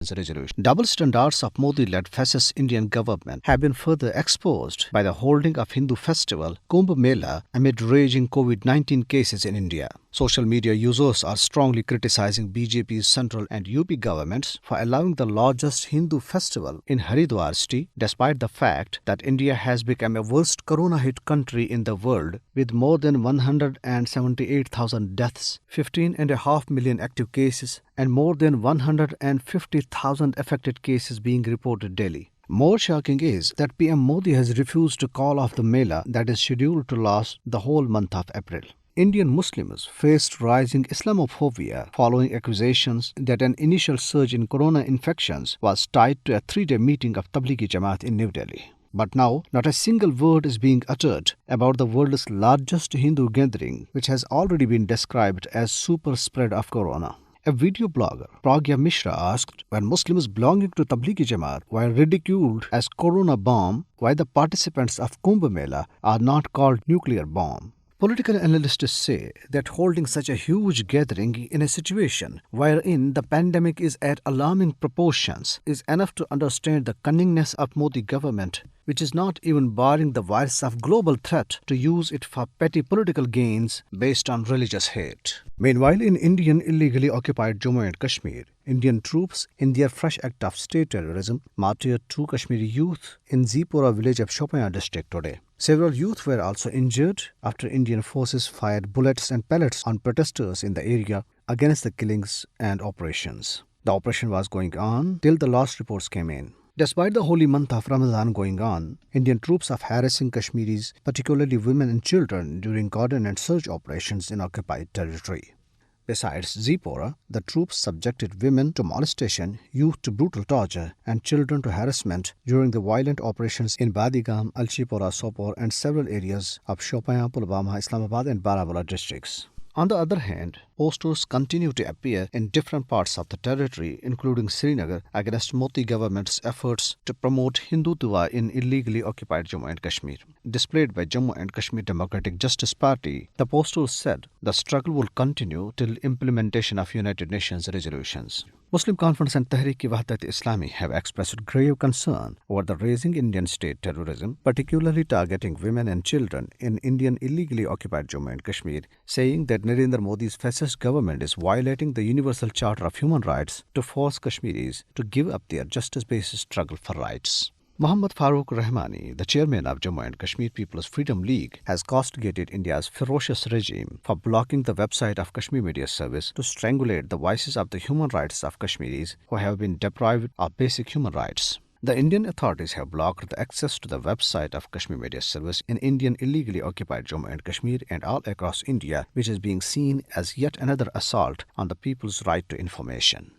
resolution. Double standards of Modi-led fascist Indian government have been further exposed by the holding of Hindu festival Kumbh Mela amid raging COVID-19 cases in India. Social media users are strongly criticizing BJP's central and UP governments for allowing the largest Hindu festival in Haridwar city, despite the fact that India has become a worst corona-hit country in the world with more than 178,000 deaths, 15.5 million active cases, and more than 150,000 affected cases being reported daily. More shocking is that PM Modi has refused to call off the Mela that is scheduled to last the whole month of April. Indian Muslims faced rising Islamophobia following accusations that an initial surge in corona infections was tied to a 3-day meeting of Tablighi Jamaat in New Delhi. But now, not a single word is being uttered about the world's largest Hindu gathering, which has already been described as super spread of corona. A video blogger, Pragya Mishra, asked when Muslims belonging to Tablighi Jamaat were ridiculed as corona bomb, why the participants of Kumbh Mela are not called nuclear bomb. Political analysts say that holding such a huge gathering in a situation wherein the pandemic is at alarming proportions is enough to understand the cunningness of Modi government, which is not even barring the virus of global threat to use it for petty political gains based on religious hate. Meanwhile, in Indian illegally occupied Jammu and Kashmir, Indian troops, in their fresh act of state terrorism, martyred 2 Kashmiri youth in Zipora village of Shopian district today. Several youth were also injured after Indian forces fired bullets and pellets on protesters in the area against the killings and operations. The operation was going on till the last reports came in. Despite the holy month of Ramadan going on, Indian troops are harassing Kashmiris, particularly women and children, during cordon and search operations in occupied territory. Besides Zipora, the troops subjected women to molestation, youth to brutal torture, and children to harassment during the violent operations in Badigam, Alchipora, Sopor, and several areas of Shopian, Pulwama, Islamabad, and Baramulla districts. On the other hand, posters continue to appear in different parts of the territory, including Srinagar, against Modi government's efforts to promote Hindutva in illegally occupied Jammu and Kashmir. Displayed by Jammu and Kashmir Democratic Justice Party, the posters said the struggle will continue till implementation of United Nations resolutions. Muslim Conference and Tehreek-e-Wahdat-e-Islami have expressed grave concern over the rising Indian state terrorism, particularly targeting women and children in Indian illegally occupied Jammu and Kashmir, saying that Narendra Modi's fascist government is violating the Universal Charter of Human Rights to force Kashmiris to give up their justice-based struggle for rights. Muhammad Farooq Rahmani, the chairman of Jammu and Kashmir People's Freedom League, has castigated India's ferocious regime for blocking the website of Kashmir Media Service to strangulate the voices of the human rights of Kashmiris who have been deprived of basic human rights. The Indian authorities have blocked the access to the website of Kashmir Media Service in Indian illegally occupied Jammu and Kashmir and all across India, which is being seen as yet another assault on the people's right to information.